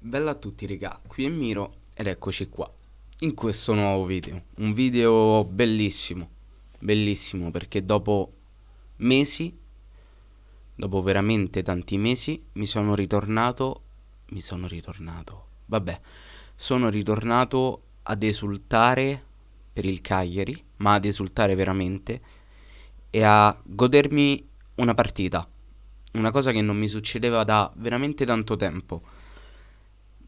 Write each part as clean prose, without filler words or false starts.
Bella a tutti raga, qui è Miro ed eccoci qua in questo nuovo video. Un video bellissimo, bellissimo perché mesi, dopo veramente tanti mesi, vabbè, sono ritornato ad esultare per il Cagliari, ma ad esultare veramente e a godermi una partita, una cosa che non mi succedeva da veramente tanto tempo.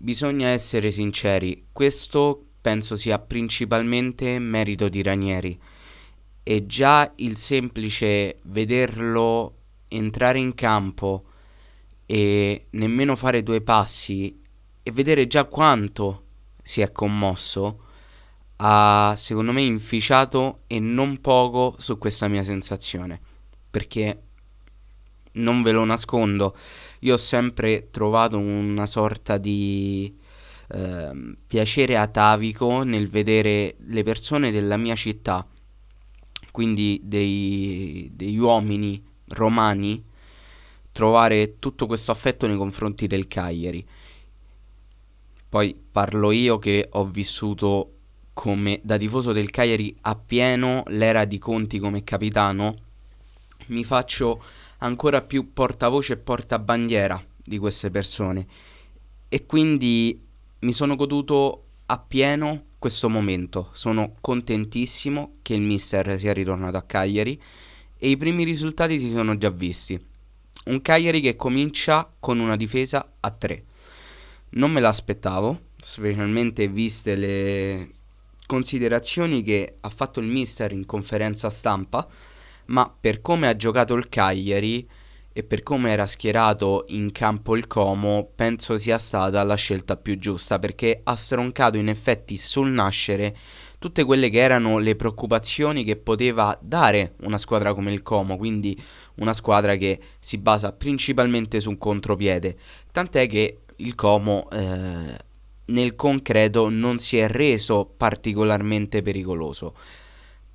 Bisogna essere sinceri, questo penso sia principalmente merito di Ranieri e già il semplice vederlo entrare in campo e nemmeno fare due passi e vedere già quanto si è commosso ha secondo me inficiato e non poco su questa mia sensazione, perché non ve lo nascondo, io ho sempre trovato una sorta di piacere atavico nel vedere le persone della mia città, quindi degli uomini romani, trovare tutto questo affetto nei confronti del Cagliari. Poi parlo io che ho vissuto come da tifoso del Cagliari appieno l'era di Conti come capitano, mi faccio ancora più portavoce e portabandiera di queste persone e quindi mi sono goduto appieno questo momento. Sono contentissimo che il mister sia ritornato a Cagliari e i primi risultati si sono già visti. Un Cagliari che comincia con una difesa a 3. Non me l'aspettavo, specialmente viste le considerazioni che ha fatto il mister in conferenza stampa, ma per come ha giocato il Cagliari e per come era schierato in campo il Como, penso sia stata la scelta più giusta perché ha stroncato in effetti sul nascere tutte quelle che erano le preoccupazioni che poteva dare una squadra come il Como, quindi una squadra che si basa principalmente su un contropiede, tant'è che il Como nel concreto non si è reso particolarmente pericoloso,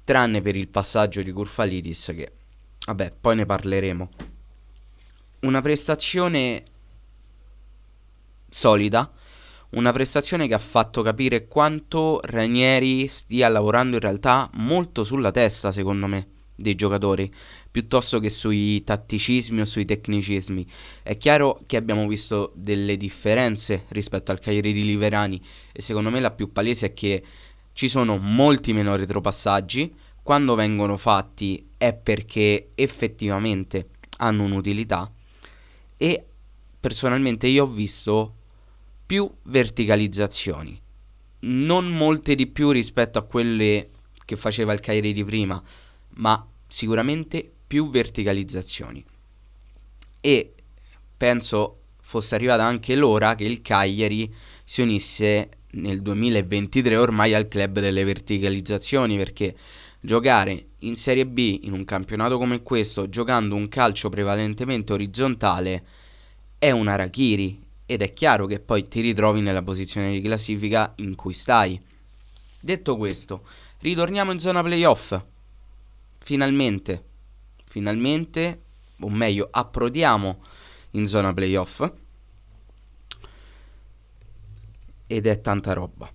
tranne per il passaggio di Kurfalidis che, vabbè, poi ne parleremo. Una prestazione solida, una prestazione che ha fatto capire quanto Ranieri stia lavorando in realtà molto sulla testa, secondo me, dei giocatori, piuttosto che sui tatticismi o sui tecnicismi. È chiaro che abbiamo visto delle differenze rispetto al Cagliari di Liverani e secondo me la più palese è che ci sono molti meno retropassaggi, quando vengono fatti è perché effettivamente hanno un'utilità e personalmente io ho visto più verticalizzazioni, non molte di più rispetto a quelle che faceva il Cagliari di prima, ma sicuramente più verticalizzazioni. E penso fosse arrivata anche l'ora che il Cagliari si unisse nel 2023 ormai al club delle verticalizzazioni, perché giocare in Serie B in un campionato come questo, giocando un calcio prevalentemente orizzontale, è un harakiri ed è chiaro che poi ti ritrovi nella posizione di classifica in cui stai. Detto questo, ritorniamo in zona playoff. Finalmente, finalmente, o meglio, approdiamo in zona playoff ed è tanta roba.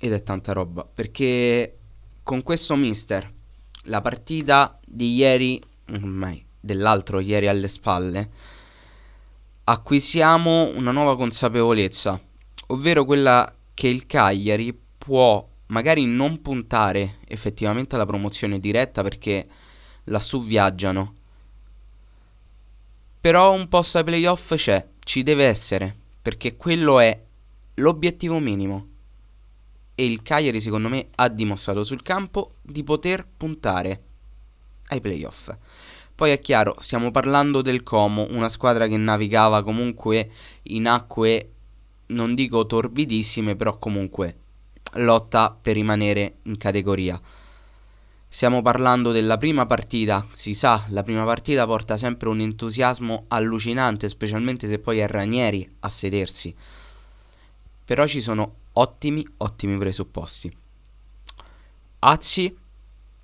Ed è tanta roba perché con questo mister la partita di ieri, ormai dell'altro ieri alle spalle, acquisiamo una nuova consapevolezza, ovvero quella che il Cagliari può magari non puntare effettivamente alla promozione diretta perché lassù viaggiano, però un posto ai playoff c'è, ci deve essere, perché quello è l'obiettivo minimo. E il Cagliari secondo me ha dimostrato sul campo di poter puntare ai playoff. Poi è chiaro, stiamo parlando del Como, una squadra che navigava comunque in acque, non dico torbidissime, però comunque lotta per rimanere in categoria. Stiamo parlando della prima partita, si sa, la prima partita porta sempre un entusiasmo allucinante, specialmente se poi è Ranieri a sedersi. Però ci sono ottimi, ottimi presupposti. Azzi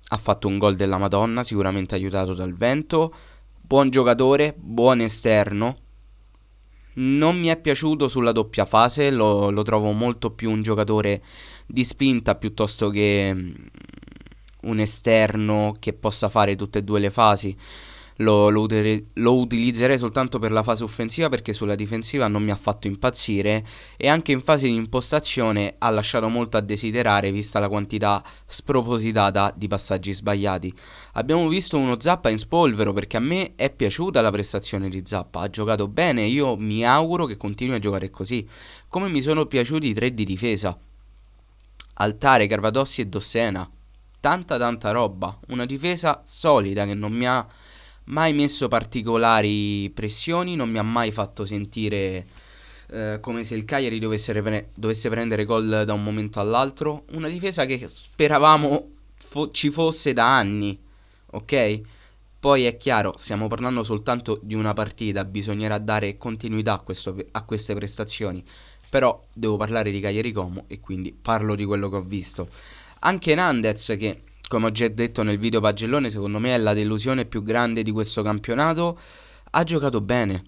ha fatto un gol della Madonna, sicuramente aiutato dal vento. Buon giocatore, buon esterno. Non mi è piaciuto sulla doppia fase, lo trovo molto più un giocatore di spinta piuttosto che un esterno che possa fare tutte e due le fasi. Lo utilizzerei soltanto per la fase offensiva perché sulla difensiva non mi ha fatto impazzire e anche in fase di impostazione ha lasciato molto a desiderare vista la quantità spropositata di passaggi sbagliati. Abbiamo visto uno Zappa in spolvero perché a me è piaciuta la prestazione di Zappa, ha giocato bene, io mi auguro che continui a giocare così, come mi sono piaciuti i tre di difesa, Altare, Carvadossi e Dossena, tanta roba, una difesa solida che non mi ha mai messo particolari pressioni, non mi ha mai fatto sentire come se il Cagliari dovesse prendere gol da un momento all'altro, una difesa che speravamo ci fosse da anni, ok? Poi è chiaro, stiamo parlando soltanto di una partita, bisognerà dare continuità a queste prestazioni, però devo parlare di Cagliari Como e quindi parlo di quello che ho visto. Anche Nandez, che come ho già detto nel video pagellone, secondo me è la delusione più grande di questo campionato, ha giocato bene,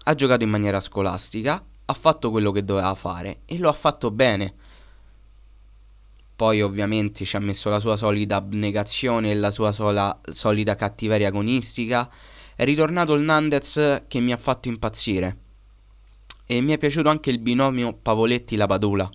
ha giocato in maniera scolastica, ha fatto quello che doveva fare e lo ha fatto bene. Poi ovviamente ci ha messo la sua solita abnegazione e la sua solita cattiveria agonistica. È ritornato il Nandez che mi ha fatto impazzire. E mi è piaciuto anche il binomio Pavoletti-La Padula.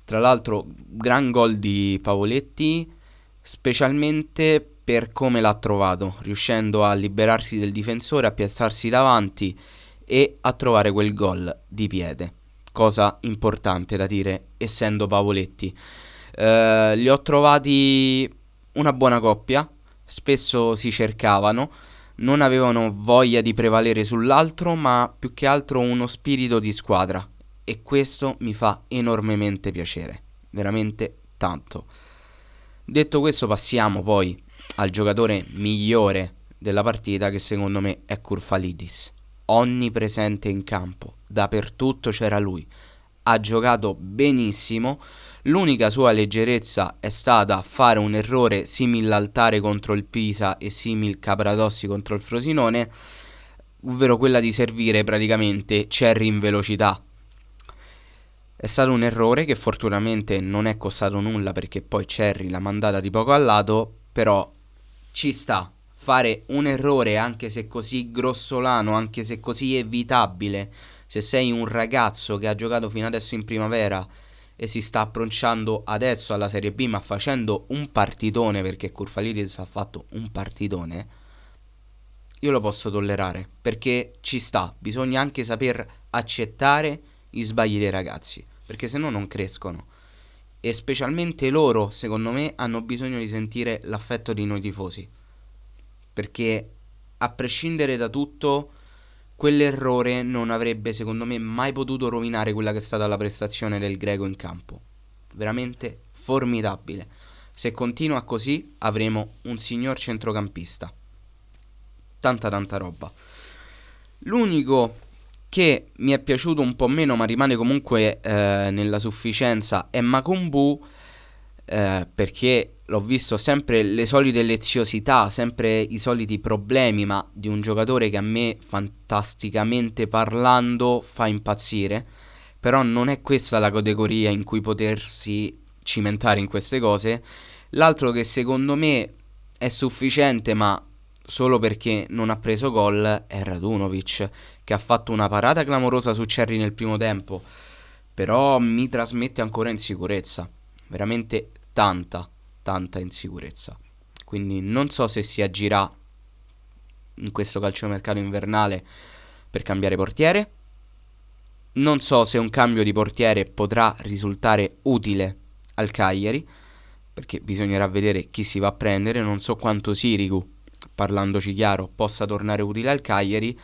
Tra l'altro, gran gol di Pavoletti, specialmente per come l'ha trovato, riuscendo a liberarsi del difensore, a piazzarsi davanti e a trovare quel gol di piede. Cosa importante da dire, essendo Pavoletti. Li ho trovati una buona coppia, spesso si cercavano, non avevano voglia di prevalere sull'altro, ma più che altro uno spirito di squadra. E questo mi fa enormemente piacere, veramente tanto. Detto questo, passiamo poi al giocatore migliore della partita, che secondo me è Kurfalidis. Onnipresente in campo, dappertutto c'era lui. Ha giocato benissimo. L'unica sua leggerezza è stata fare un errore simil Altare contro il Pisa e simil Capradossi contro il Frosinone, ovvero quella di servire praticamente Cerri in velocità. È stato un errore che fortunatamente non è costato nulla perché poi Cerri l'ha mandata di poco al lato, però ci sta. Fare un errore anche se così grossolano, anche se così evitabile, se sei un ragazzo che ha giocato fino adesso in primavera e si sta approcciando adesso alla Serie B ma facendo un partitone, perché Kurfalidis ha fatto un partitone, io lo posso tollerare perché ci sta, bisogna anche saper accettare gli sbagli dei ragazzi, perché se no non crescono. E specialmente loro, secondo me, hanno bisogno di sentire l'affetto di noi tifosi, perché a prescindere da tutto, quell'errore non avrebbe, secondo me, mai potuto rovinare quella che è stata la prestazione del Greco in campo. Veramente formidabile. Se continua così, avremo un signor centrocampista. Tanta roba. L'unico che mi è piaciuto un po' meno, ma rimane comunque nella sufficienza, è Makumbu, perché l'ho visto sempre le solite leziosità, sempre i soliti problemi, ma di un giocatore che a me, fantasticamente parlando, fa impazzire. Però non è questa la categoria in cui potersi cimentare in queste cose. L'altro che secondo me è sufficiente, ma solo perché non ha preso gol, è Radunovic, che ha fatto una parata clamorosa su Cerri nel primo tempo, però mi trasmette ancora insicurezza, veramente tanta insicurezza. Quindi non so se si agirà in questo calciomercato invernale per cambiare portiere. Non so se un cambio di portiere potrà risultare utile al Cagliari, perché bisognerà vedere chi si va a prendere. Non so quanto Sirigu, parlandoci chiaro, possa tornare utile al Cagliari,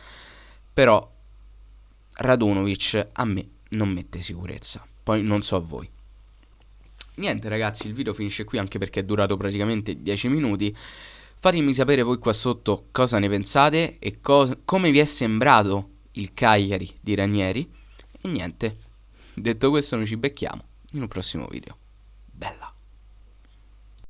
però Radunovic a me non mette sicurezza. Poi non so a voi. Niente ragazzi, il video finisce qui anche perché è durato praticamente 10 minuti. Fatemi sapere voi qua sotto cosa ne pensate e come vi è sembrato il Cagliari di Ranieri. E niente, detto questo noi ci becchiamo in un prossimo video. Bella.